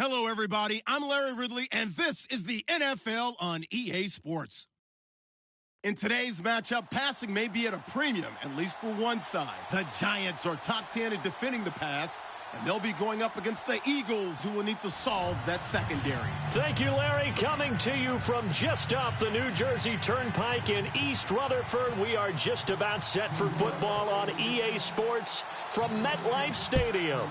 Hello, everybody. I'm Larry Ridley, and this is the NFL on EA Sports. In today's matchup, passing may be at a premium, at least for one side. The Giants are top 10 in defending the pass, and they'll be going up against the Eagles, who will need to solve that secondary. Thank you, Larry. Coming to you from just off the New Jersey Turnpike in East Rutherford, we are just about set for football on EA Sports from MetLife Stadium.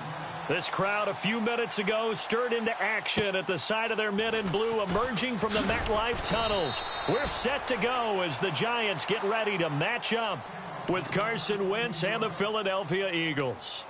This crowd a few minutes ago stirred into action at the side of their men in blue emerging from the MetLife tunnels. We're set to go as the Giants get ready to match up with Carson Wentz and the Philadelphia Eagles.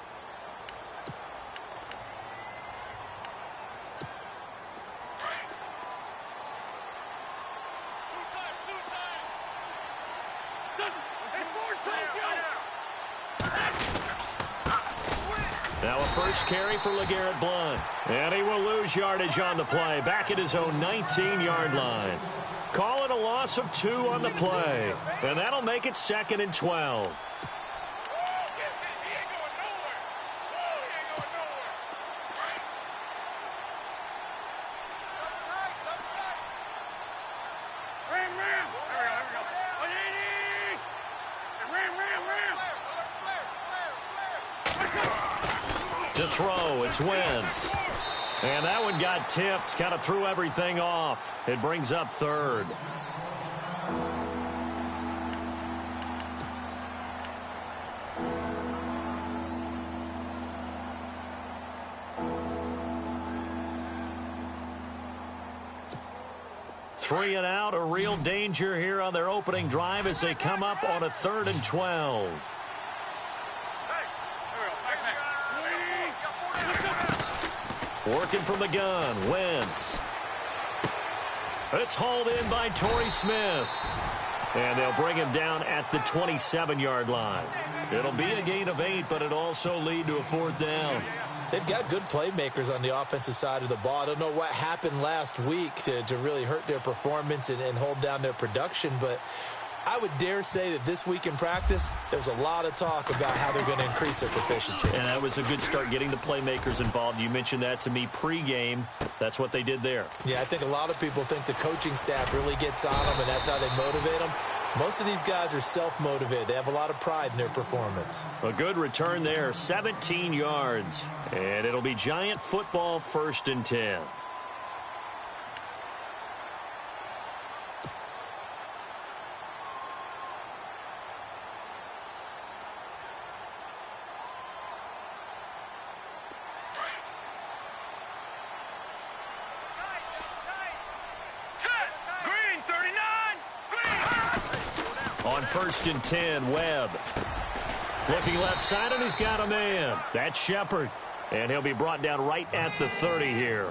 Now a first carry for LeGarrette Blount. And he will lose yardage on the play, back at his own 19-yard line. Call it a loss of 2 on the play. And that'll make it 2nd and 12. To throw, it's Wentz. And that one got tipped, kind of threw everything off. It brings up 3rd. Three and out, a real danger here on their opening drive as they come up on a 3rd and 12. Working from the gun, Wentz. It's hauled in by Torrey Smith. And they'll bring him down at the 27-yard line. It'll be a gain of 8, but it'll also lead to a 4th down. They've got good playmakers on the offensive side of the ball. I don't know what happened last week to really hurt their performance and hold down their production, but I would dare say that this week in practice, there's a lot of talk about how they're going to increase their proficiency. And that was a good start, getting the playmakers involved. You mentioned that to me pregame. That's what they did there. Yeah, I think a lot of people think the coaching staff really gets on them, and that's how they motivate them. Most of these guys are self-motivated. They have a lot of pride in their performance. A good return there, 17 yards. And it'll be Giant football, 1st and 10. On 1st and 10, Webb. Looking left side, and he's got a man. That's Shepard. And he'll be brought down right at the 30 here.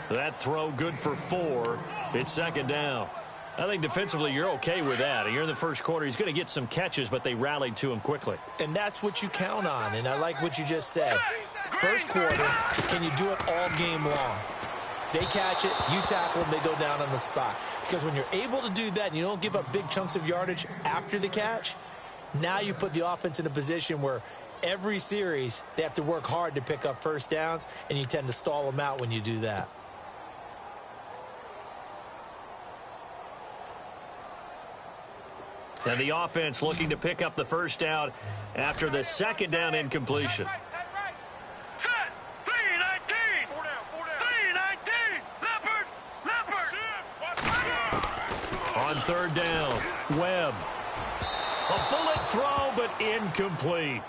That throw good for 4. It's 2nd down. I think defensively you're okay with that. You're in the first quarter. He's going to get some catches, but they rallied to him quickly. And that's what you count on, and I like what you just said. First quarter, can you do it all game long? They catch it, you tackle them, they go down on the spot. Because when you're able to do that and you don't give up big chunks of yardage after the catch, now you put the offense in a position where every series they have to work hard to pick up first downs, and you tend to stall them out when you do that. And the offense looking to pick up the first down after the 2nd down incompletion. On 3rd down, Webb. A bullet throw, but incomplete.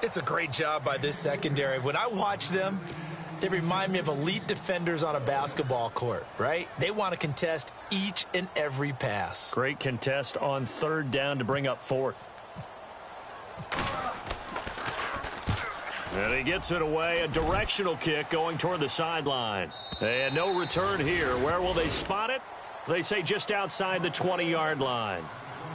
It's a great job by this secondary. When I watch them, they remind me of elite defenders on a basketball court, right? They want to contest each and every pass. Great contest on 3rd down to bring up 4th. And he gets it away, a directional kick going toward the sideline. And no return here. Where will they spot it? They say just outside the 20-yard line.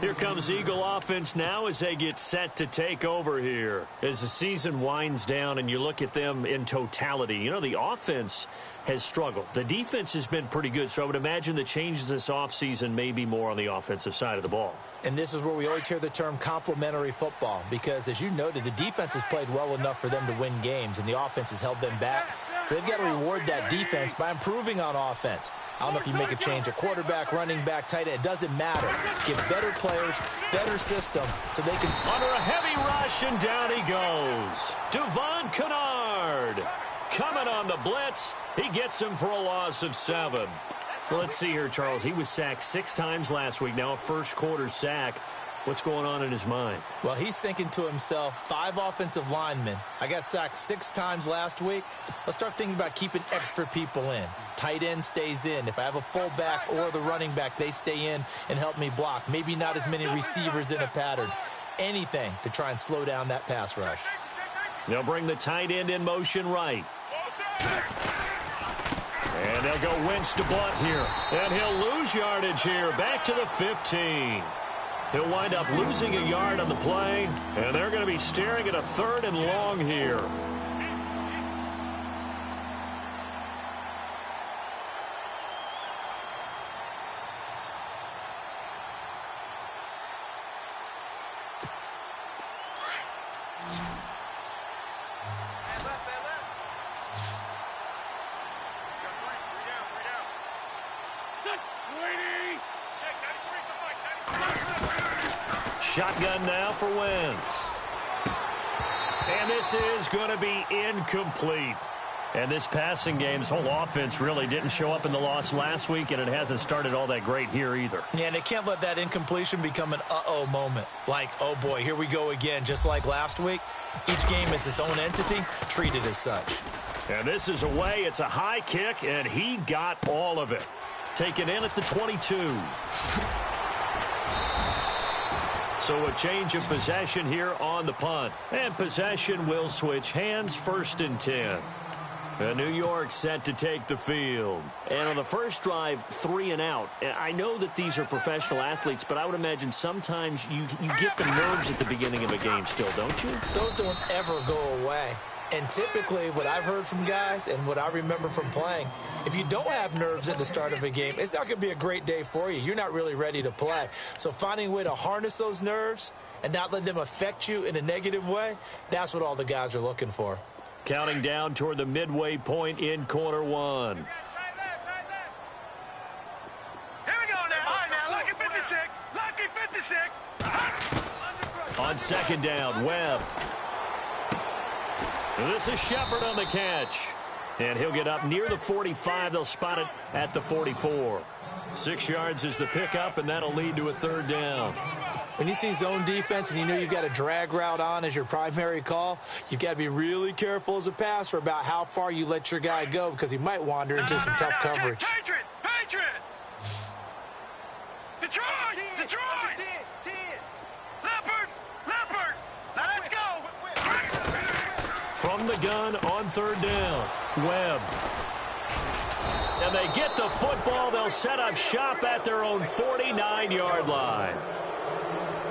Here comes Eagle offense now as they get set to take over here. As the season winds down and you look at them in totality, you know, the offense has struggled. The defense has been pretty good, so I would imagine the changes this offseason may be more on the offensive side of the ball. And this is where we always hear the term complementary football, because as you noted, the defense has played well enough for them to win games, and the offense has held them back. So they've got to reward that defense by improving on offense. I don't know if you make a change at quarterback, running back, tight end. It doesn't matter. Give better players, better system, so they can... Under a heavy rush, and down he goes. Devon Kennard coming on the blitz. He gets him for a loss of 7. Well, let's see here, Charles. He was sacked 6 times last week. Now a first-quarter sack. What's going on in his mind? Well, he's thinking to himself, 5 offensive linemen. I got sacked 6 times last week. Let's start thinking about keeping extra people in. Tight end stays in. If I have a fullback or the running back, they stay in and help me block. Maybe not as many receivers in a pattern. Anything to try and slow down that pass rush. They'll bring the tight end in motion right. And they'll go Wentz to Blunt here. And he'll lose yardage here. Back to the 15. He'll wind up losing a yard on the play, and they're going to be staring at a 3rd and long here. Shotgun now for Wentz. And this is going to be incomplete. And this passing game, this whole offense really didn't show up in the loss last week, and it hasn't started all that great here either. Yeah, and they can't let that incompletion become an uh-oh moment. Like, oh boy, here we go again, just like last week. Each game is its own entity, treated as such. And this is away. It's a high kick, and he got all of it. Taken in at the 22. So a change of possession here on the punt. And possession will switch hands, 1st and 10. And New York set to take the field. And on the first drive, 3 and out. I know that these are professional athletes, but I would imagine sometimes you get the nerves at the beginning of a game still, don't you? Those don't ever go away. And typically what I've heard from guys and what I remember from playing, if you don't have nerves at the start of a game, it's not going to be a great day for you. You're not really ready to play. So finding a way to harness those nerves and not let them affect you in a negative way, that's what all the guys are looking for. Counting down toward the midway point in quarter 1. Here we go now. All right, now, lucky 56. Lucky 56. On 2nd down, Webb. This is Shepard on the catch. And he'll get up near the 45. They'll spot it at the 44. 6 yards is the pickup, and that'll lead to a 3rd down. When you see zone defense and you know you've got a drag route on as your primary call, you've got to be really careful as a passer about how far you let your guy go because he might wander into some tough coverage. Patriot! Detroit! Leopard! Now let's go! From the gun on 3rd down, Webb. And they get the football. They'll set up shop at their own 49-yard line.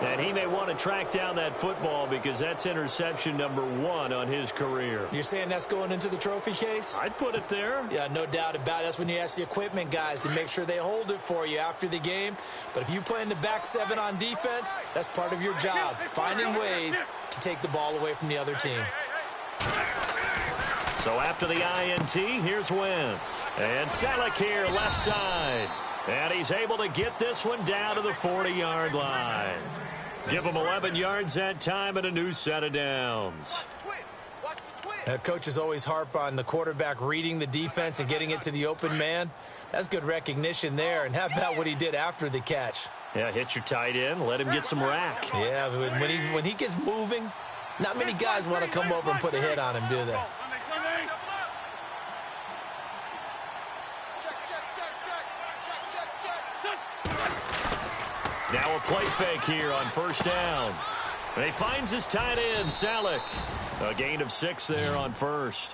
And he may want to track down that football because that's interception number 1 on his career. You're saying that's going into the trophy case? I'd put it there. Yeah, no doubt about it. That's when you ask the equipment guys to make sure they hold it for you after the game. But if you play in the back 7 on defense, that's part of your job, finding ways to take the ball away from the other team. So after the INT, here's Wentz. And Selleck here, left side. And he's able to get this one down to the 40-yard line. Give him 11 yards that time and a new set of downs. Coaches always harp on the quarterback reading the defense and getting it to the open man. That's good recognition there. And how about what he did after the catch? Yeah, hit your tight end, let him get some rack. Yeah, when he gets moving, not many guys want to come over and put a hit on him, do they? Now a play fake here on 1st down. And he finds his tight end, Selleck. A gain of 6 there on 1st.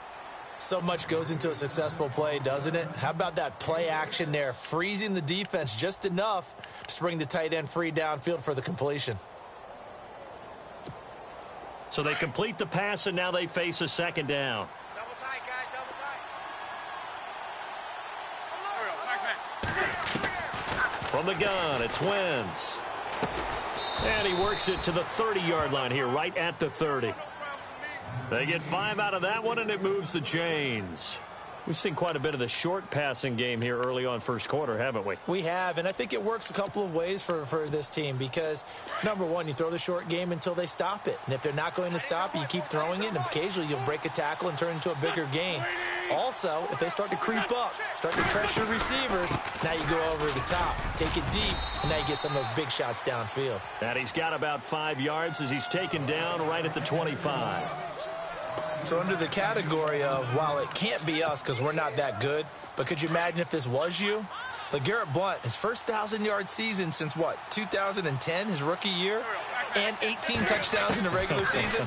So much goes into a successful play, doesn't it? How about that play action there, freezing the defense just enough to bring the tight end free downfield for the completion. So they complete the pass, and now they face a 2nd down. Double tight, guys, double tight. From the gun, it's Wentz. And he works it to the 30-yard line here, right at the 30. They get 5 out of that one, and it moves the chains. We've seen quite a bit of the short passing game here early on first quarter, haven't we? We have, and I think it works a couple of ways for this team because, number one, you throw the short game until they stop it. And if they're not going to stop it, you keep throwing it, and occasionally you'll break a tackle and turn into a bigger game. Also, if they start to creep up, start to pressure receivers, now you go over the top, take it deep, and now you get some of those big shots downfield. And he's got about 5 yards as he's taken down right at the 25. So under the category of, while it can't be us because we're not that good, but could you imagine if this was you? LeGarrette Blount, his first 1,000-yard season since, what, 2010, his rookie year, and 18 touchdowns in the regular season,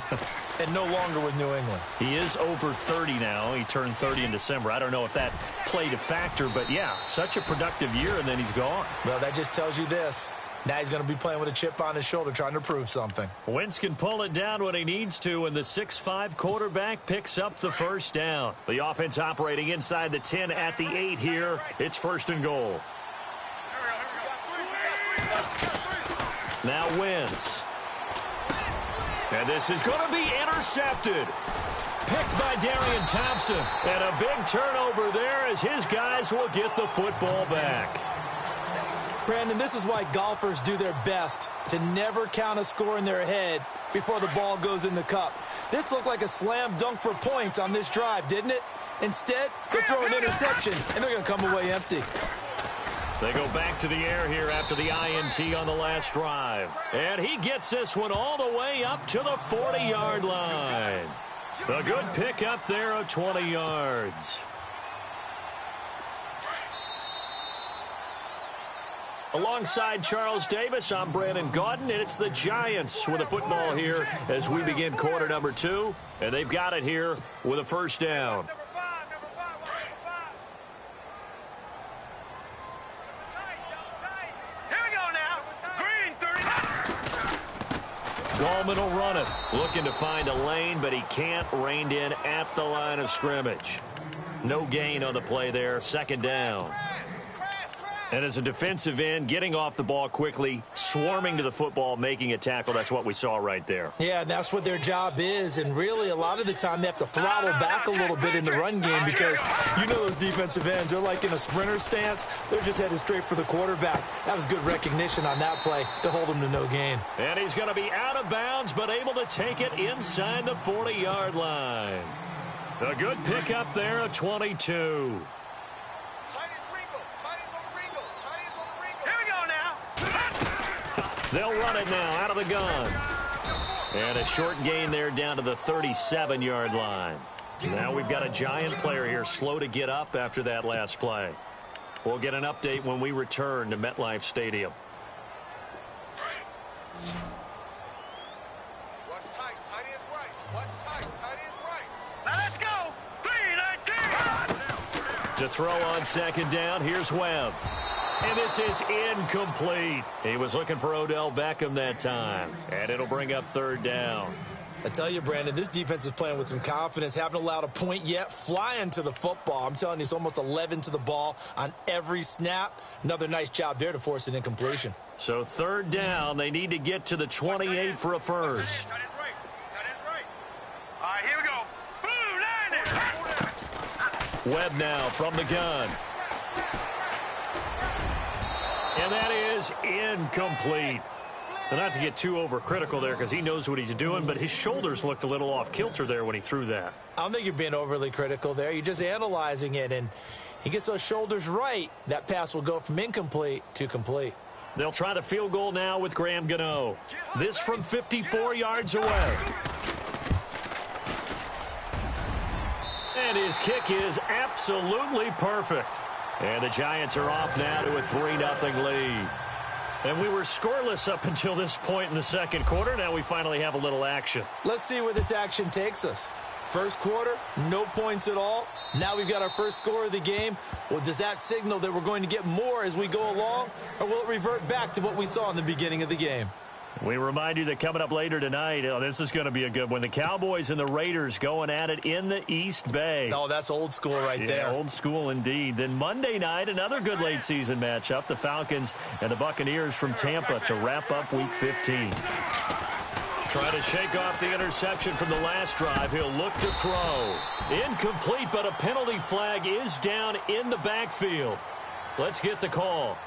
and no longer with New England. He is over 30 now. He turned 30 in December. I don't know if that played a factor, but, yeah, such a productive year, and then he's gone. Well, that just tells you this. Now he's going to be playing with a chip on his shoulder trying to prove something. Wentz can pull it down when he needs to, and the 6'5" quarterback picks up the first down. The offense operating inside the 10 at the 8 here. It's first and goal. Now Wentz. And this is going to be intercepted. Picked by Darian Thompson. And a big turnover there as his guys will get the football back. Brandon, this is why golfers do their best to never count a score in their head before the ball goes in the cup. This looked like a slam dunk for points on this drive, didn't it? Instead, they throw an interception, and they're going to come away empty. They go back to the air here after the INT on the last drive. And he gets this one all the way up to the 40-yard line. A good pick up there of 20 yards. Alongside Charles Davis, I'm Brandon Gaudin, and it's the Giants with a football here as we begin quarter number 2. And they've got it here with a first down. Here we go now. Green 30. Gallman will run it. Looking to find a lane, but he can't. Reined in at the line of scrimmage. No gain on the play there. Second down. And as a defensive end, getting off the ball quickly, swarming to the football, making a tackle, that's what we saw right there. Yeah, and that's what their job is. And really, a lot of the time, they have to throttle back a little bit in the run game because you know those defensive ends, they're like in a sprinter stance. They're just headed straight for the quarterback. That was good recognition on that play to hold him to no gain. And he's going to be out of bounds, but able to take it inside the 40-yard line. A good pickup there, a 22. They'll run it now out of the gun. And a short gain there down to the 37-yard line. Now we've got a Giant player here slow to get up after that last play. We'll get an update when we return to MetLife Stadium. What's tight? Tighty is right. What's tight? Tighty is right. Now let's go. 3-19. To throw on second down, here's Webb. And this is incomplete. He was looking for Odell Beckham that time. And it'll bring up third down. I tell you, Brandon, this defense is playing with some confidence. Haven't allowed a point yet. Flying to the football. I'm telling you, it's almost 11 to the ball on every snap. Another nice job there to force an incompletion. So third down, they need to get to the 28 for a first. Tight is right. Tight is right. All right, here we go. Boom, 90. Webb now from the gun. And that is incomplete. And not to get too overcritical there because he knows what he's doing, but his shoulders looked a little off kilter there when he threw that. I don't think you're being overly critical there. You're just analyzing it, and he gets those shoulders right. That pass will go from incomplete to complete. They'll try the field goal now with Graham Gano. This from 54 yards away. And his kick is absolutely perfect. And the Giants are off now to a 3-0 lead. And we were scoreless up until this point in the second quarter. Now we finally have a little action. Let's see where this action takes us. First quarter, no points at all. Now we've got our first score of the game. Well, does that signal that we're going to get more as we go along? Or will it revert back to what we saw in the beginning of the game? We remind you that coming up later tonight, this is going to be a good one. The Cowboys and the Raiders going at it in the East Bay. Oh, that's old school right there. Yeah, old school indeed. Then Monday night, another good late season matchup. The Falcons and the Buccaneers from Tampa to wrap up Week 15. Trying to shake off the interception from the last drive. He'll look to throw. Incomplete, but a penalty flag is down in the backfield. Let's get the call.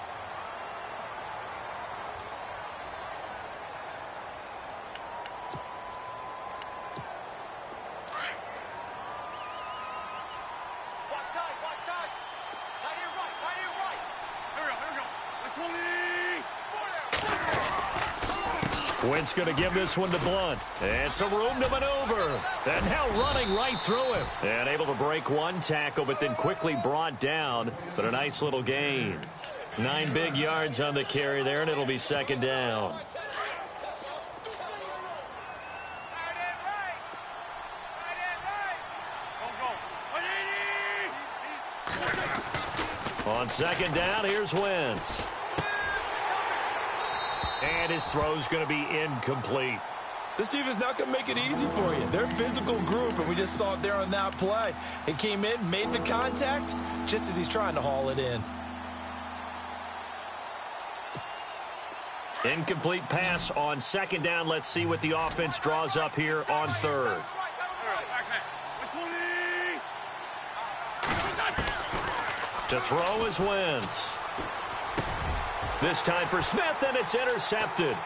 Wentz going to give this one to Blunt. And some room to maneuver. And now running right through him. And able to break one tackle, but then quickly brought down. But a nice little gain. 9 big yards on the carry there, and it'll be second down. On second down, here's Wentz. And his throw's going to be incomplete. This team is not going to make it easy for you. They're a physical group, and we just saw it there on that play. It came in, made the contact, just as he's trying to haul it in. Incomplete pass on second down. Let's see what the offense draws up here on third. To throw is Wentz. This time for Smith, and it's intercepted.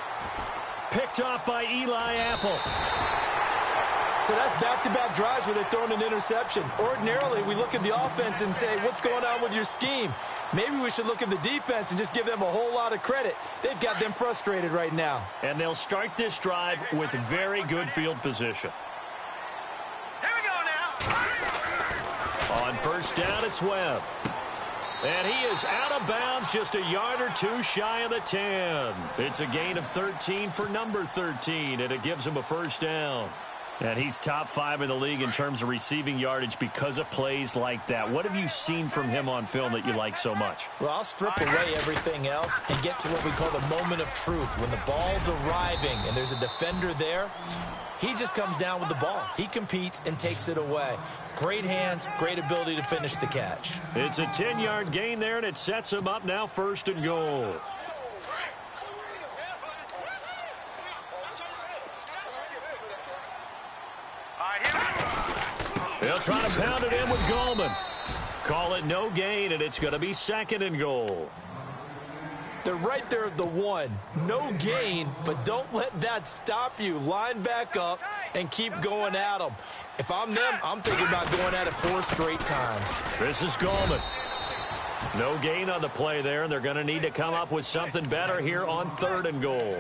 Picked off by Eli Apple. So that's back-to-back drives where they're throwing an interception. Ordinarily, we look at the offense and say, what's going on with your scheme? Maybe we should look at the defense and just give them a whole lot of credit. They've got them frustrated right now. And they'll start this drive with very good field position. Here we go now. On first down, it's Webb. And he is out of bounds, just a yard or two shy of the 10. It's a gain of 13 for number 13, and it gives him a first down. And he's top 5 in the league in terms of receiving yardage because of plays like that. What have you seen from him on film that you like so much? Well, I'll strip away everything else and get to what we call the moment of truth. When the ball's arriving and there's a defender there, he just comes down with the ball. He competes and takes it away. Great hands, great ability to finish the catch. It's a 10-yard gain there, and it sets him up now first and goal. They'll try to pound it in with Gallman. Call it no gain, and it's going to be second and goal. They're right there at the 1. No gain, but don't let that stop you. Line back up and keep going at them. If I'm them, I'm thinking about going at it 4 straight times. This is Gallman. No gain on the play there, and they're going to need to come up with something better here on third and goal.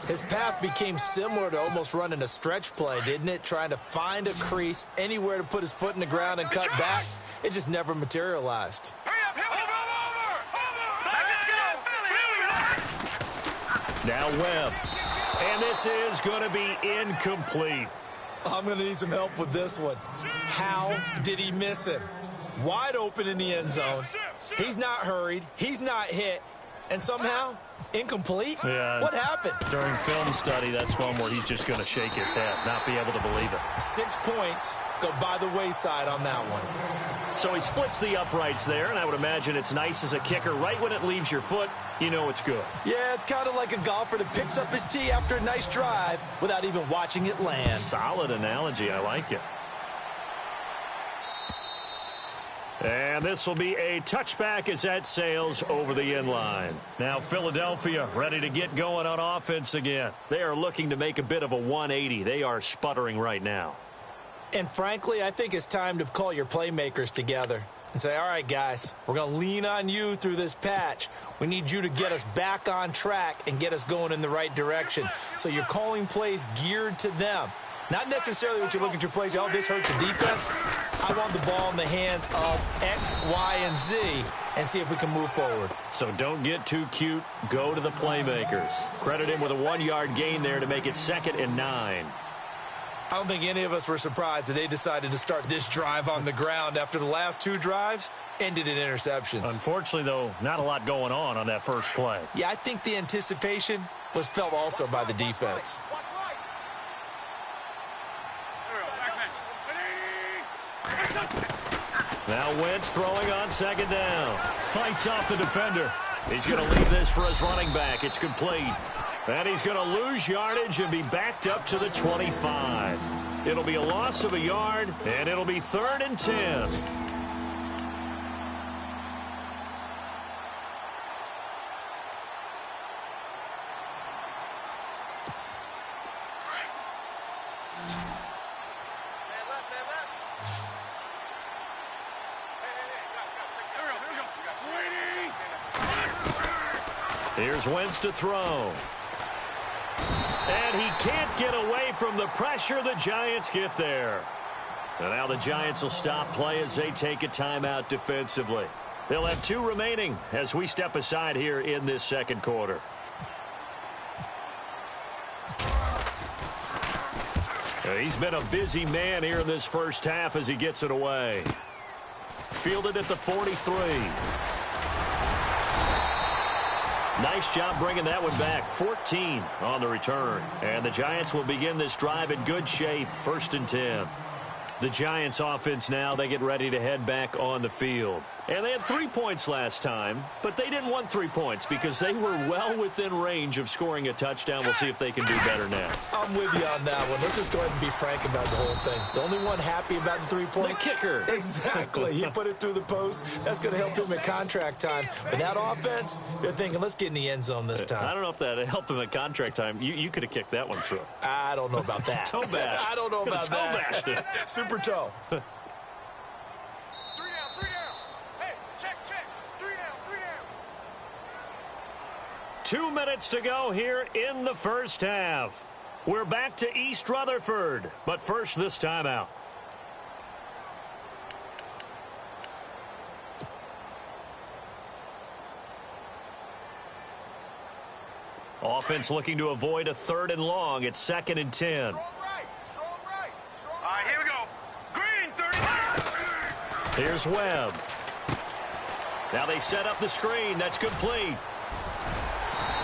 His path became similar to almost running a stretch play, didn't it? Trying to find a crease, anywhere to put his foot in the ground and cut back. It just never materialized. Now Webb. And this is going to be incomplete. I'm going to need some help with this one. How did he miss him? Wide open in the end zone. He's not hurried. He's not hit. And somehow, incomplete? Yeah. What happened? During film study, that's one where he's just going to shake his head, not be able to believe it. 6 points go by the wayside on that one. So he splits the uprights there, and I would imagine it's nice as a kicker. Right when it leaves your foot, you know it's good. Yeah, it's kind of like a golfer that picks up his tee after a nice drive without even watching it land. Solid analogy. I like it. And this will be a touchback as that sails over the inline. Now Philadelphia ready to get going on offense again. They are looking to make a bit of a 180. They are sputtering right now. And frankly, I think it's time to call your playmakers together and say, all right, guys, we're going to lean on you through this patch. We need you to get us back on track and get us going in the right direction. So you're calling plays geared to them. Not necessarily what you look at your plays, oh, this hurts the defense. I want the ball in the hands of X, Y, and Z and see if we can move forward. So don't get too cute. Go to the playmakers. Credit him with a 1-yard gain there to make it 2nd and 9. I don't think any of us were surprised that they decided to start this drive on the ground after the last 2 drives ended in interceptions. Unfortunately, though, not a lot going on that first play. Yeah, I think the anticipation was felt also by the defense. Now Wentz throwing on 2nd down. Fights off the defender. He's going to leave this for his running back. It's complete. And he's going to lose yardage and be backed up to the 25. It'll be a loss of a yard, and it'll be 3rd and 10. Here's Wentz to throw. And he can't get away from the pressure. The Giants get there. And now the Giants will stop play as they take a timeout defensively. They'll have 2 remaining as we step aside here in this second quarter. He's been a busy man here in this first half as he gets it away. Fielded at the 43. Nice job bringing that one back. 14 on the return. And the Giants will begin this drive in good shape. 1st and 10. The Giants offense now, they get ready to head back on the field. And they had 3 points last time, but they didn't want 3 points because they were well within range of scoring a touchdown. We'll see if they can do better now. I'm with you on that one. Let's just go ahead and be frank about the whole thing. The only one happy about the 3-point? The kicker. Exactly. He put it through the post. That's going to help him at contract time. But that offense, they're thinking, let's get in the end zone this time. I don't know if that helped him at contract time. You could have kicked that one through. I don't know about that. Toe bash. I don't know about that. Toe bashed it. Super toe. 3 down, 3 down. Hey, check. 3 down, 3 down. 2 minutes to go here in the first half. We're back to East Rutherford, but first this timeout. Offense looking to avoid a 3rd and long. It's 2nd and 10. Strong right. All right, here we go. Green, 30. Here's Webb. Now they set up the screen. That's complete.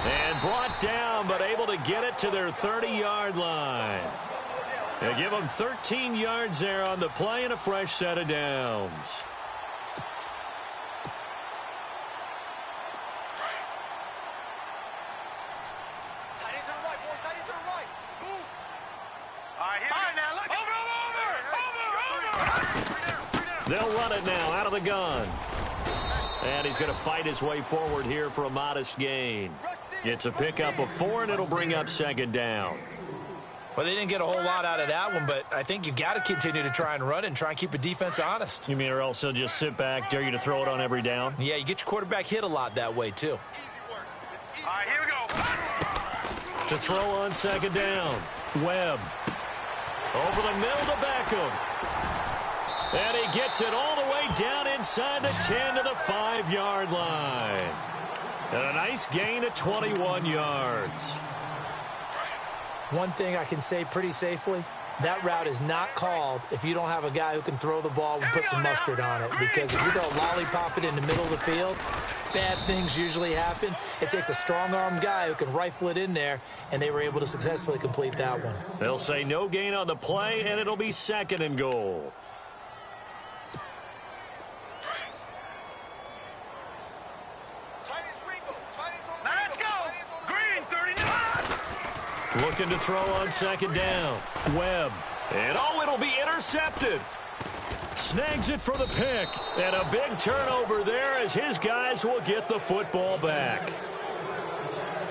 And brought down, but able to get it to their 30-yard line. They give them 13 yards there on the play and a fresh set of downs. They'll run it now out of the gun. And he's going to fight his way forward here for a modest gain. It's a pickup of 4, and it'll bring up 2nd down. Well, they didn't get a whole lot out of that one, but I think you've got to continue to try and run and try and keep a defense honest. You mean or else they'll just sit back, dare you to throw it on every down? Yeah, you get your quarterback hit a lot that way, too. All right, here we go. To throw on 2nd down. Webb. Over the middle to Beckham. And he gets it all the way down inside the 10 to the 5-yard line. And a nice gain of 21 yards. One thing I can say pretty safely, that route is not called if you don't have a guy who can throw the ball and put some mustard on it. Because if you don't lollipop it in the middle of the field, bad things usually happen. It takes a strong-armed guy who can rifle it in there, and they were able to successfully complete that one. They'll say no gain on the play, and it'll be 2nd and goal. Let's go. Green, 39. Looking to throw on 2nd down. Webb. And it'll be intercepted. Snags it for the pick. And a big turnover there as his guys will get the football back.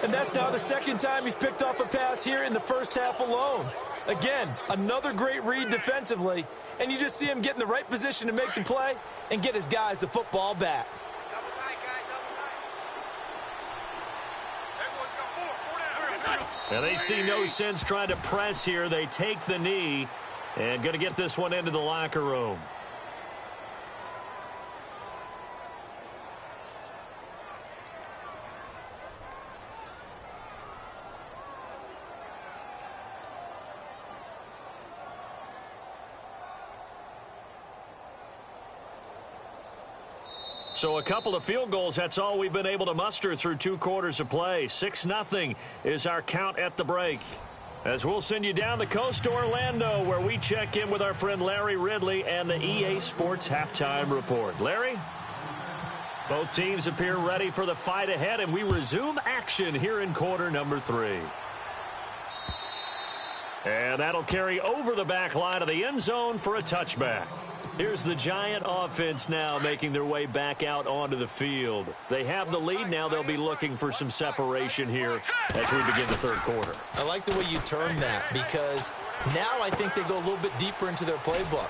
And that's now the 2nd time he's picked off a pass here in the first half alone. Again, another great read defensively. And you just see him get in the right position to make the play and get his guys the football back. And they see no sense trying to press here. They take the knee and going to get this one into the locker room. So a couple of field goals, that's all we've been able to muster through 2 quarters of play. 6-0 is our count at the break. As we'll send you down the coast to Orlando, where we check in with our friend Larry Ridley and the EA Sports Halftime Report. Larry? Both teams appear ready for the fight ahead, and we resume action here in quarter number 3. And that'll carry over the back line of the end zone for a touchback. Here's the Giant offense now making their way back out onto the field. They have the lead. Now they'll be looking for some separation here as we begin the third quarter. I like the way you turn that, because now I think they go a little bit deeper into their playbook.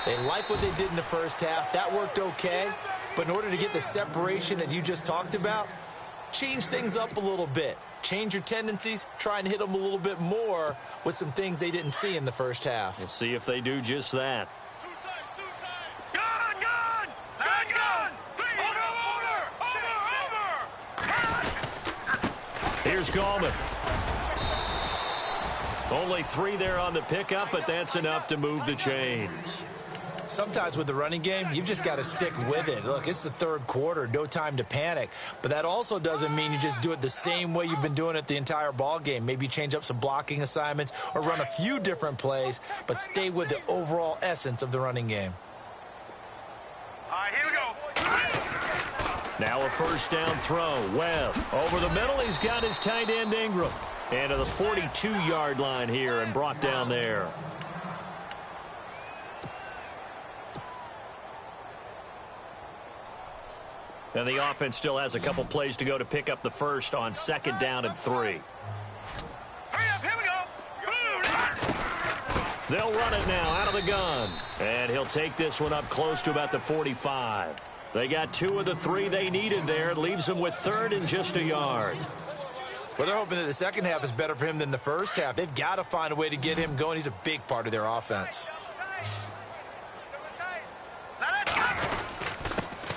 They like what they did in the first half. That worked okay. But in order to get the separation that you just talked about, change things up a little bit. Change your tendencies, try and hit them a little bit more with some things they didn't see in the first half. We'll see if they do just that. Here's Gallman. Only 3 there on the pickup, but that's enough to move the chains. Sometimes with the running game, you've just got to stick with it. Look, it's the third quarter, no time to panic. But that also doesn't mean you just do it the same way you've been doing it the entire ball game. Maybe change up some blocking assignments or run a few different plays, but stay with the overall essence of the running game. All right, here we go. Now a first down throw. Webb over the middle. He's got his tight end Ingram. And to the 42-yard line here and brought down there. And the offense still has a couple plays to go to pick up the first on 2nd down and 3. Hurry up, here we go. They'll run it now out of the gun. And he'll take this one up close to about the 45. They got 2 of the 3 they needed there. It leaves them with 3rd and just a yard. Well, they're hoping that the second half is better for him than the first half. They've got to find a way to get him going. He's a big part of their offense.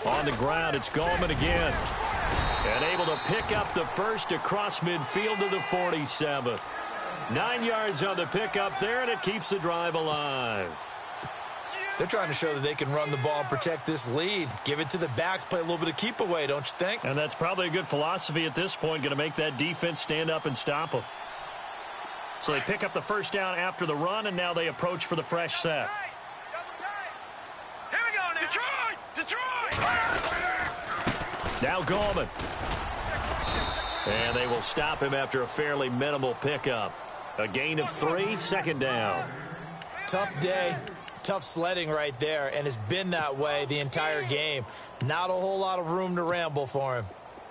On the ground, it's Gallman again. And able to pick up the first across midfield to the 47. 9 yards on the pickup there, and it keeps the drive alive. They're trying to show that they can run the ball and protect this lead. Give it to the backs, play a little bit of keep away, don't you think? And that's probably a good philosophy at this point, going to make that defense stand up and stop them. So they pick up the first down after the run, and now they approach for the fresh set. Here we go now. Detroit! Now Gallman. And they will stop him after a fairly minimal pickup. A gain of 3, 2nd down. Tough day. Tough sledding right there, and it's been that way the entire game. Not a whole lot of room to ramble for him.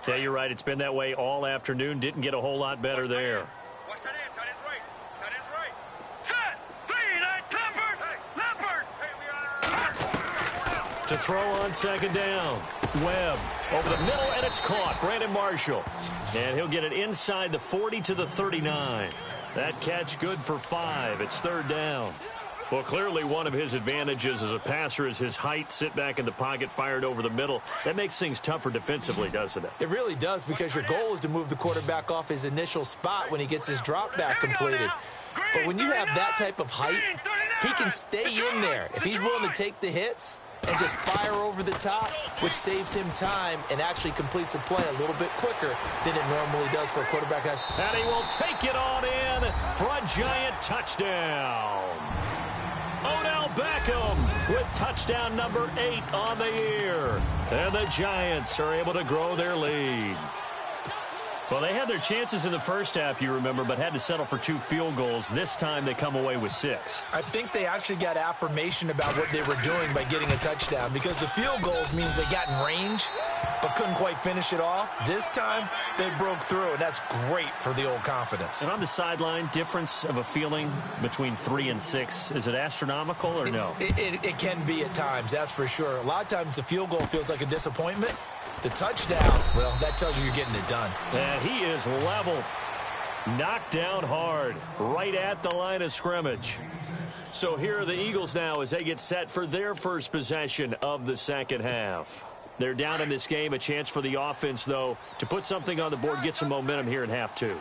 Yeah, you're right. It's been that way all afternoon. Didn't get a whole lot better there. Watch that end. Tight end's right. Tight end's right. Set. 3, 9, Leopard. To throw on 2nd down. Webb over the middle, and it's caught. Brandon Marshall. And he'll get it inside the 40 to the 39. That catch good for 5. It's 3rd down. Well, clearly one of his advantages as a passer is his height. Sit back in the pocket, fired over the middle. That makes things tougher defensively, doesn't it? It really does, because your goal is to move the quarterback off his initial spot when he gets his drop back completed. But when you have that type of height, he can stay in there. If he's willing to take the hits and just fire over the top, which saves him time and actually completes a play a little bit quicker than it normally does for a quarterback. And he will take it on in for a Giant touchdown. Odell Beckham with touchdown number 8 on the year. And the Giants are able to grow their lead. Well, they had their chances in the first half, you remember, but had to settle for 2 field goals. This time they come away with 6. I think they actually got affirmation about what they were doing by getting a touchdown, because the field goals means they got in range but couldn't quite finish it off. This time they broke through, and that's great for the old confidence. And on the sideline, difference of a feeling between 3 and 6, is it astronomical or no? It can be at times, that's for sure. A lot of times the field goal feels like a disappointment. The touchdown, well, that tells you you're getting it done. And he is leveled. Knocked down hard, right at the line of scrimmage. So here are the Eagles now as they get set for their first possession of the second half. They're down in this game. A chance for the offense, though, to put something on the board, get some momentum here in half 2.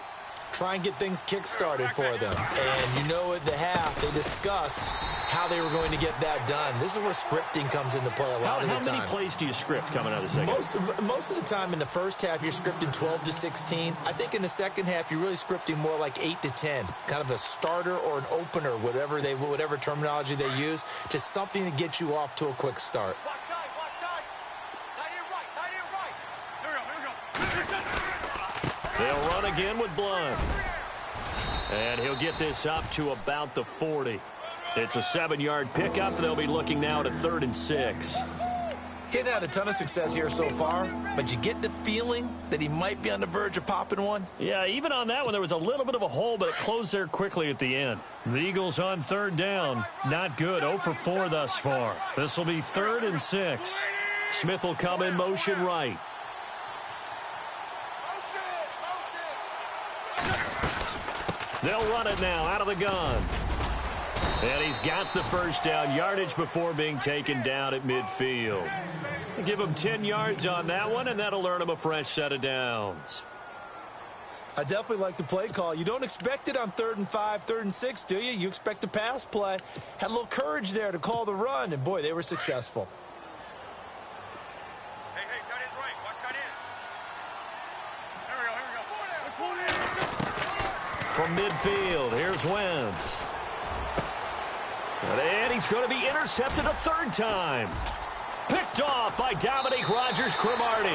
Try and get things kick-started for them. And you know at the half, they discussed how they were going to get that done. This is where scripting comes into play a lot of the time. How many plays do you script coming out of the second half? Most of the time in the first half, you're scripting 12 to 16. I think in the second half, you're really scripting more like 8 to 10. Kind of a starter or an opener, whatever terminology they use. Just something to get you off to a quick start. They'll run again with Blunt. And he'll get this up to about the 40. It's a 7-yard pickup. They'll be looking now to 3rd and 6. He hadn't had a ton of success here so far, but you get the feeling that he might be on the verge of popping one. Yeah, even on that one, there was a little bit of a hole, but it closed there quickly at the end. The Eagles on 3rd down. Not good. 0 for 4 thus far. This will be 3rd and 6. Smith will come in motion right. They'll run it now out of the gun. And he's got the first down, yardage before being taken down at midfield. Give him 10 yards on that one, and that'll earn him a fresh set of downs. I definitely like the play call. You don't expect it on 3rd and 5, 3rd and 6, do you? You expect a pass play. Had a little courage there to call the run, and boy, they were successful. Hey, tight end's right. Watch tight end. Here we go. From midfield, here's Wentz. And he's going to be intercepted a 3rd time. Picked off by Dominique Rodgers-Cromartie.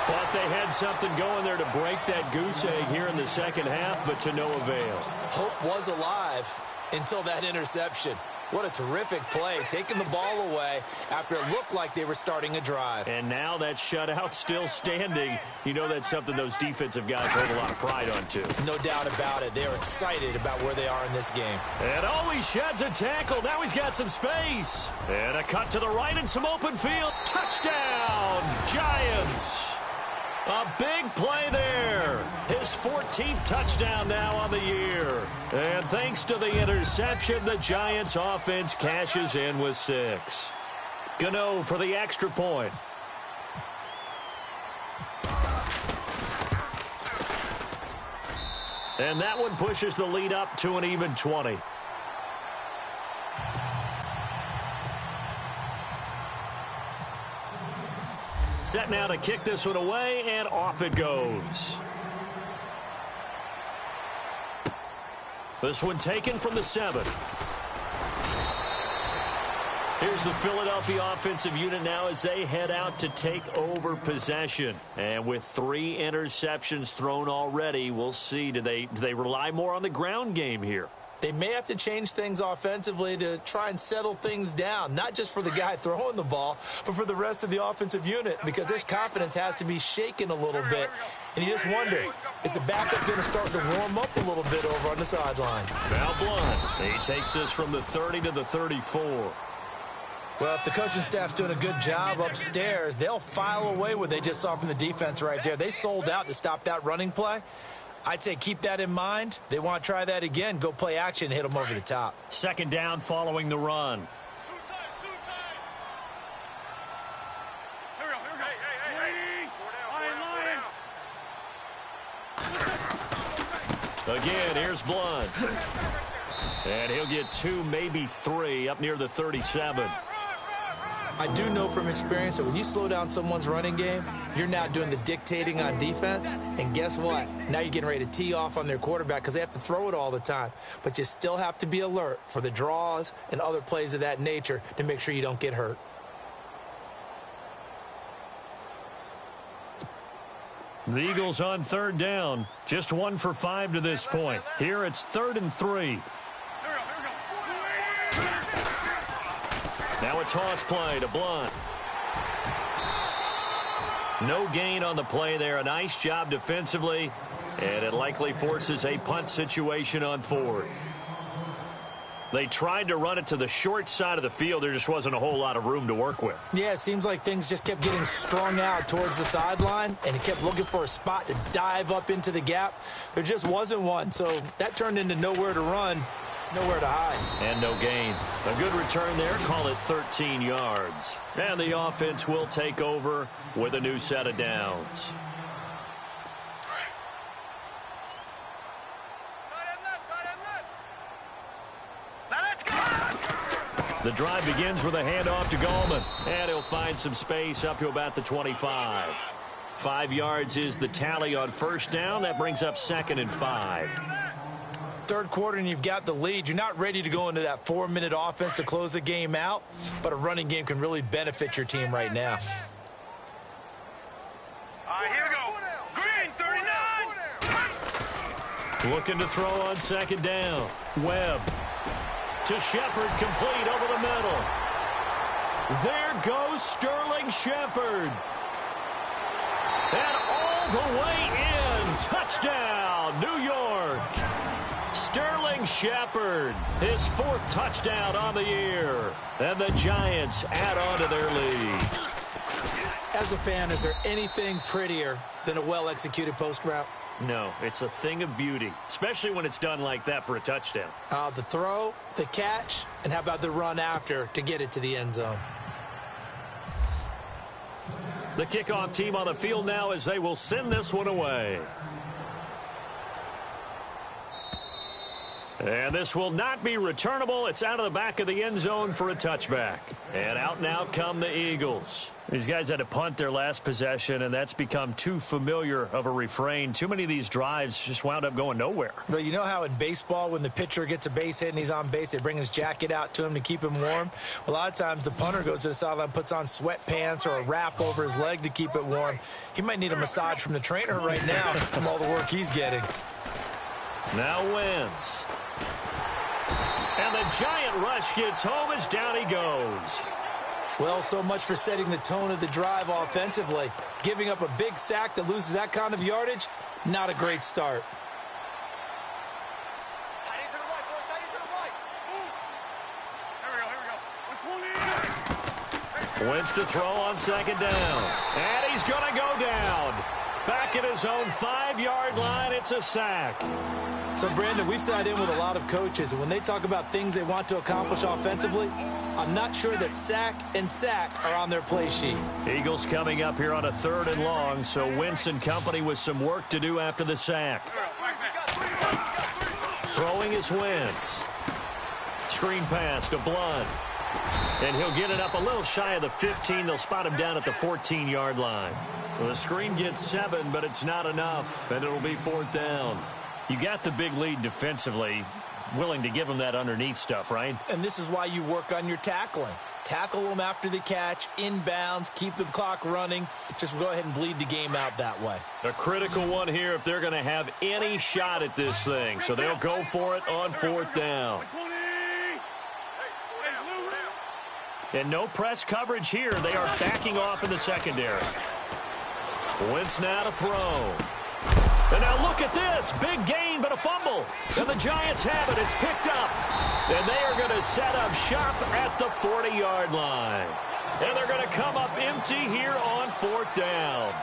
Thought they had something going there to break that goose egg here in the second half, but to no avail. Hope was alive until that interception. What a terrific play, taking the ball away after it looked like they were starting a drive. And now that shutout still standing. You know that's something those defensive guys hold a lot of pride on, too. No doubt about it. They're excited about where they are in this game. And he sheds a tackle. Now he's got some space. And a cut to the right and some open field. Touchdown, Giants. A big play there. His 14th touchdown now on the year. And thanks to the interception, the Giants offense cashes in with 6. Gano for the extra point. And that one pushes the lead up to an even 20. Set now to kick this one away, and off it goes. This one taken from the 7. Here's the Philadelphia offensive unit now as they head out to take over possession. And with 3 interceptions thrown already, we'll see. Do they rely more on the ground game here? They may have to change things offensively to try and settle things down, not just for the guy throwing the ball, but for the rest of the offensive unit, because their confidence has to be shaken a little bit. And you just wonder, is the backup going to start to warm up a little bit over on the sideline? Now Blunt. He takes this from the 30 to the 34. Well, if the coaching staff's doing a good job upstairs, they'll file away what they just saw from the defense right there. They sold out to stop that running play. I'd say keep that in mind. They want to try that again. Go play action and hit them over the top. 2nd down following the run. Here we go. Hey. Again, here's Blunt. And he'll get 2, maybe 3 up near the 37. I do know from experience that when you slow down someone's running game, you're now doing the dictating on defense. And guess what? Now you're getting ready to tee off on their quarterback because they have to throw it all the time. But you still have to be alert for the draws and other plays of that nature to make sure you don't get hurt. The Eagles on 3rd down. Just 1 for 5 to this point. Here it's 3rd and 3. Now a toss play to Blunt. No gain on the play there. A nice job defensively. And it likely forces a punt situation on 4th. They tried to run it to the short side of the field. There just wasn't a whole lot of room to work with. Yeah, it seems like things just kept getting strung out towards the sideline, and he kept looking for a spot to dive up into the gap. There just wasn't one, so that turned into nowhere to run, nowhere to hide. And no gain. A good return there. Call it 13 yards. And the offense will take over with a new set of downs. The drive begins with a handoff to Gallman. And he'll find some space up to about the 25. 5 yards is the tally on 1st down. That brings up 2nd and 5. 3rd quarter and you've got the lead. You're not ready to go into that 4-minute offense to close the game out, but a running game can really benefit your team right now. All right, here we go. Looking to throw on second down. Webb to Shepard, complete over the middle. There goes Sterling Shepard. And all the way in. Touchdown, New York. Sterling Shepard, his 4th touchdown on the year. And the Giants add on to their lead. As a fan, is there anything prettier than a well-executed post route? No, it's a thing of beauty, especially when it's done like that for a touchdown. The throw, the catch, and how about the run after to get it to the end zone? The kickoff team on the field now as they will send this one away. And this will not be returnable. It's out of the back of the end zone for a touchback. And out now come the Eagles. These guys had to punt their last possession, and that's become too familiar of a refrain. Too many of these drives just wound up going nowhere. Well, you know how in baseball when the pitcher gets a base hit and he's on base, they bring his jacket out to him to keep him warm? A lot of times the punter goes to the sideline, puts on sweatpants or a wrap over his leg to keep it warm. He might need a massage from the trainer right now from all the work he's getting. Now Wentz. And the giant rush gets home as down he goes. Well, so much for setting the tone of the drive offensively. Giving up a big sack that loses that kind of yardage, not a great start. Wentz to throw on second down. And he's going to go down. Back at his own 5-yard line, it's a sack. So, Brandon, we've sat in with a lot of coaches, and when they talk about things they want to accomplish offensively, I'm not sure that sack and sack are on their play sheet. Eagles coming up here on a 3rd and long, so Wentz and company with some work to do after the sack. Throwing is Wentz. Screen pass to Blunt. And he'll get it up a little shy of the 15. They'll spot him down at the 14-yard line. Well, the screen gets 7, but it's not enough, and it'll be 4th down. You got the big lead defensively, willing to give them that underneath stuff, right? And this is why you work on your tackling. Tackle them after the catch, inbounds, keep the clock running. Just go ahead and bleed the game out that way. A critical one here if they're going to have any shot at this thing. So they'll go for it on 4th down. And no press coverage here. They are backing off in the secondary. Wentz now to throw. And now look at this. Big gain, but a fumble. And the Giants have it. It's picked up. And they are going to set up shop at the 40-yard line. And they're going to come up empty here on 4th down.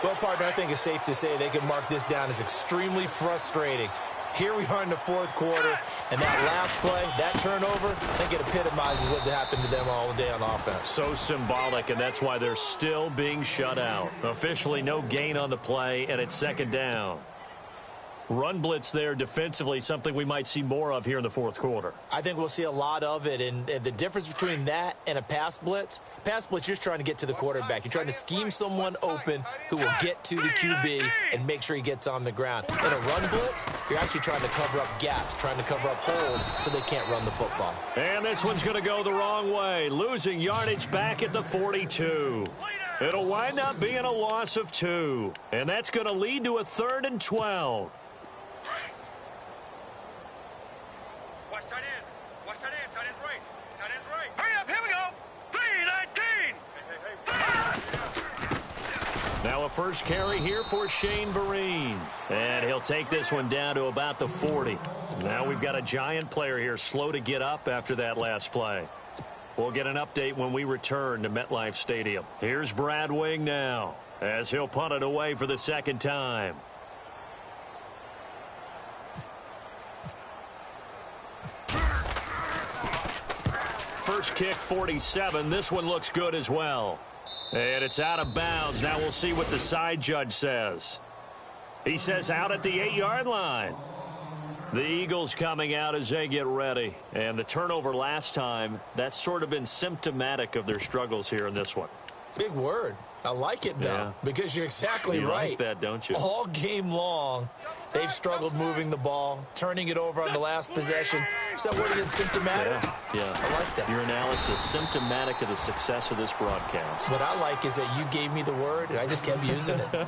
Well, partner, I think it's safe to say they can mark this down as extremely frustrating. Here we are in the 4th quarter, and that last play, that turnover, I think it epitomizes what happened to them all day on offense. So symbolic, and that's why they're still being shut out. Officially no gain on the play, and it's 2nd down. Run blitz there defensively, something we might see more of here in the 4th quarter. I think we'll see a lot of it, and the difference between that and a pass blitz, you're just trying to get to the quarterback. You're trying to scheme someone open who will get to the QB and make sure he gets on the ground. In a run blitz, you're actually trying to cover up gaps, trying to cover up holes so they can't run the football. And this one's going to go the wrong way, losing yardage back at the 42. It'll wind up being a loss of 2, and that's going to lead to a 3rd and 12. Watch tight end. Watch tight end. Tight end's right. Tight end's right. Hurry up. Here we go. 3-19. Now a first carry here for Shane Vereen. And he'll take this one down to about the 40. Now we've got a Giant player here slow to get up after that last play. We'll get an update when we return to MetLife Stadium. Here's Brad Wing now as he'll punt it away for the 2nd time. First kick, 47. This one looks good as well. And it's out of bounds. Now we'll see what the side judge says. He says out at the 8-yard line. The Eagles coming out as they get ready. And the turnover last time, that's sort of been symptomatic of their struggles here in this one. Big word. I like it, though, because you're exactly right. You like that, don't you? All game long, they've struggled moving the ball, turning it over on the last possession. Is that word again, symptomatic? Yeah. I like that. Your analysis, symptomatic of the success of this broadcast. What I like is that you gave me the word, and I just kept using it.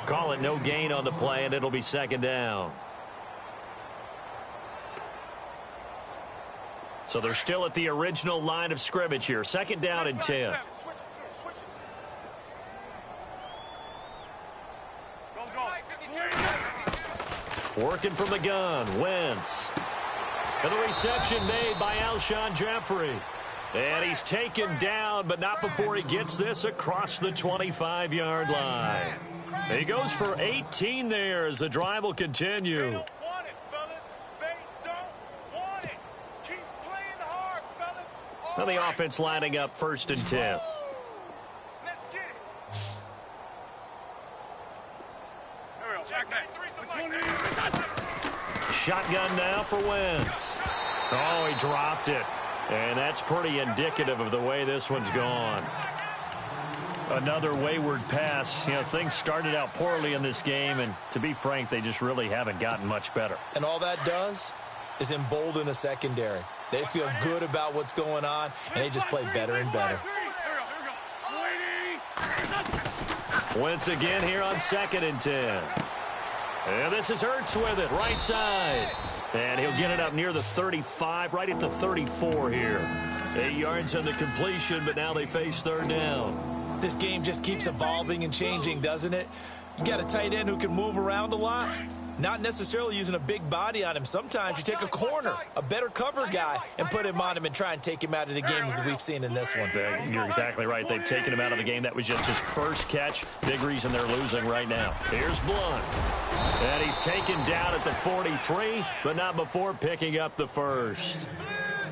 Call it no gain on the play, and it'll be second down. So they're still at the original line of scrimmage here. Second down and 10. Working from the gun, Wentz. And the reception made by Alshon Jeffrey. And he's taken down, but not before he gets this across the 25-yard line. He goes for 18 there as the drive will continue. They don't want it, fellas. They don't want it. Keep playing hard, fellas. Now the offense lining up first and 10. Let's get it. Check that. Shotgun now for Wentz. Oh, he dropped it. And that's pretty indicative of the way this one's gone. Another wayward pass. You know, things started out poorly in this game, and to be frank, they just really haven't gotten much better. And all that does is embolden a secondary. They feel good about what's going on, and they just play better and better. Wentz again here on second and 10. And this is Ertz with it, right side. And he'll get it up near the 35, right at the 34 here. 8 yards on the completion, but now they face third down. This game just keeps evolving and changing, doesn't it? You got a tight end who can move around a lot. Not necessarily using a big body on him. Sometimes you take a corner, a better cover guy, and put him on him and try and take him out of the game as we've seen in this one. You're exactly right. They've taken him out of the game. That was just his first catch. Big reason they're losing right now. Here's Blunt. And he's taken down at the 43, but not before picking up the first.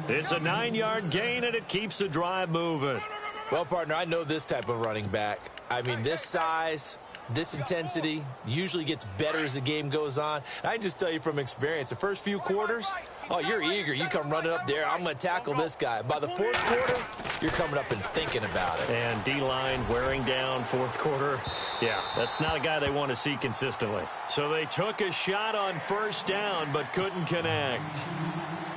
It's a 9-yard gain, and it keeps the drive moving. Well, partner, I know this type of running back. I mean, this size, this intensity usually gets better as the game goes on. And I can just tell you from experience, the first few quarters, oh, you're eager. You come running up there, I'm going to tackle this guy. By the fourth quarter, you're coming up and thinking about it. And D-line wearing down fourth quarter. Yeah, that's not a guy they want to see consistently. So they took a shot on first down but couldn't connect.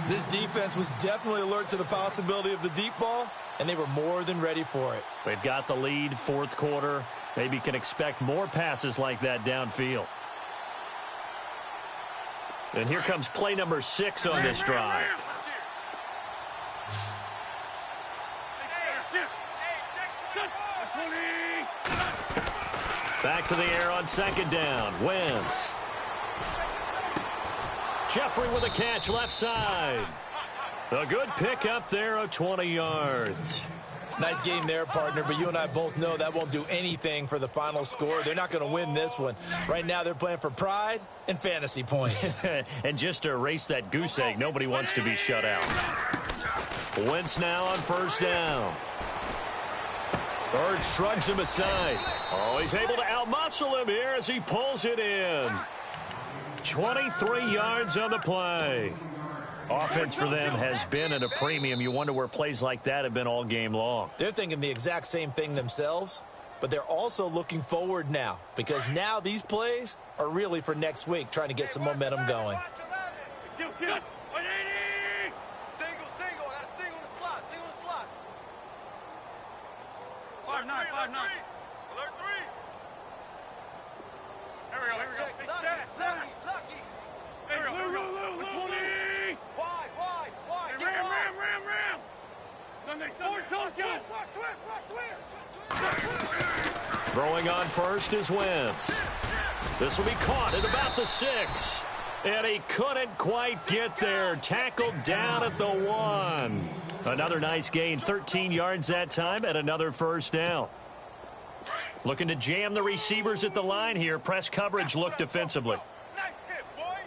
This defense was definitely alert to the possibility of the deep ball, and they were more than ready for it. They've got the lead fourth quarter. Maybe can expect more passes like that downfield. And here comes play number 6 on this drive. Back to the air on second down. Wentz. Jeffrey with a catch left side. A good pickup there of 20 yards. Nice game there, partner, but you and I both know that won't do anything for the final score. They're not going to win this one. Right now, they're playing for pride and fantasy points. And just to erase that goose egg, nobody wants to be shut out. Wentz now on first down. Bird shrugs him aside. Oh, he's able to outmuscle him here as he pulls it in. 23 yards on the play. Offense for them has been at a premium. You wonder where plays like that have been all game long. They're thinking the exact same thing themselves, but they're also looking forward now because now these plays are really for next week, trying to get some momentum going. Single. I got a single in the slot. 5-9. Alert 3. Here we go. Lucky. Hey, Lou. 20. Wide. Ram. Throwing on first is Wentz. This will be caught at about the 6. And he couldn't quite get there. Tackled down at the 1. Another nice gain, 13 yards that time, and another first down. Looking to jam the receivers at the line here. Press coverage look defensively. Nice hit, boy.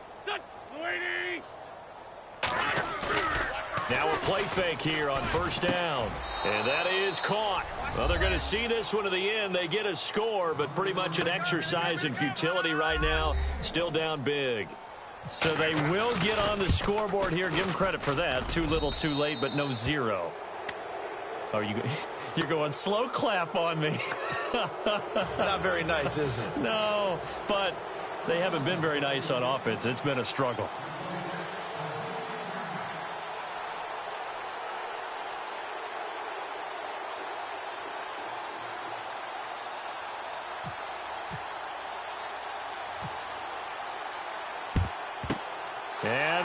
Now a play fake here on first down. And that is caught. Well, they're going to see this one to the end. They get a score, but pretty much an exercise in futility right now. Still down big. So they will get on the scoreboard here. Give them credit for that. Too little, too late, but no 0. Oh, you're going slow clap on me. Not very nice, is it? No, but they haven't been very nice on offense. It's been a struggle.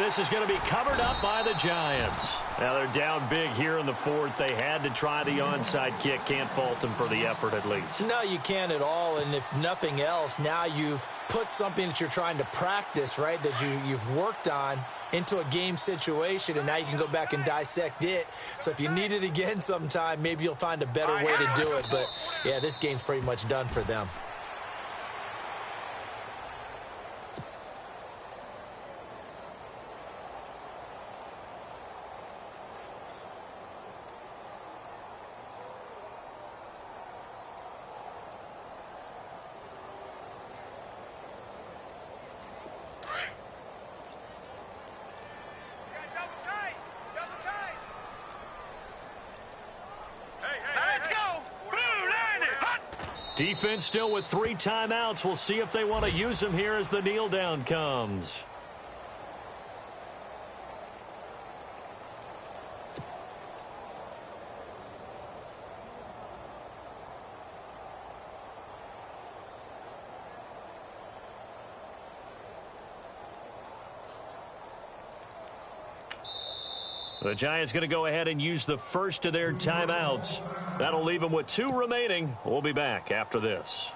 this is going to be covered up by the Giants. Now they're down big here in the fourth. They had to try the onside kick. Can't fault them for the effort at least. No, you can't at all. And if nothing else, now you've put something that you're trying to practice, right, that you've worked on into a game situation, and now you can go back and dissect it. So if you need it again sometime, maybe you'll find a better way to do it. But, yeah, this game's pretty much done for them. Defense still with 3 timeouts. We'll see if they want to use them here as the kneel down comes. The Giants going to go ahead and use the first of their timeouts. That'll leave them with 2 remaining. We'll be back after this.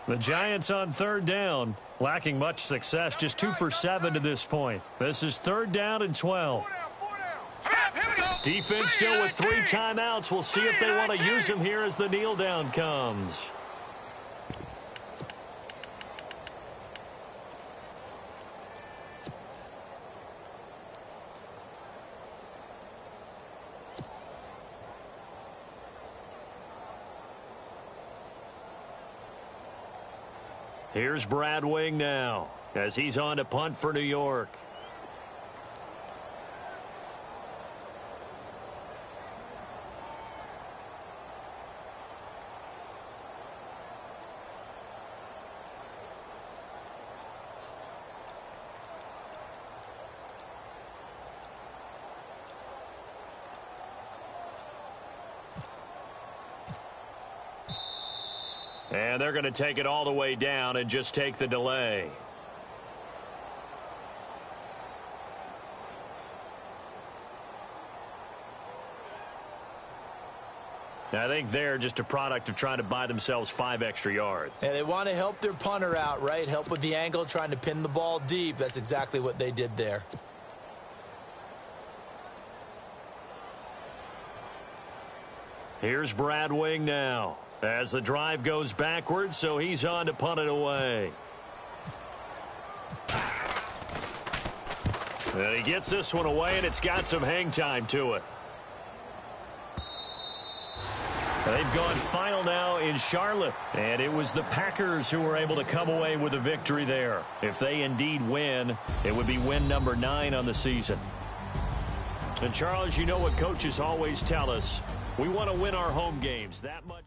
The Giants on 3rd down, lacking much success, just 2 for 7 to this point. This is 3rd down and 12. Defense still with 3 timeouts. We'll see if they want to use them here as the kneel down comes. Here's Brad Wing now as he's on to punt for New York. And they're going to take it all the way down and just take the delay. I think they're just a product of trying to buy themselves 5 extra yards. And they want to help their punter out, right? Help with the angle, trying to pin the ball deep. That's exactly what they did there. Here's Brad Wing now as the drive goes backwards, so he's on to punt it away. And he gets this one away, and it's got some hang time to it. They've gone final now in Charlotte, and it was the Packers who were able to come away with a victory there. If they indeed win, it would be win number 9 on the season. And Charles, you know what coaches always tell us. We want to win our home games that much.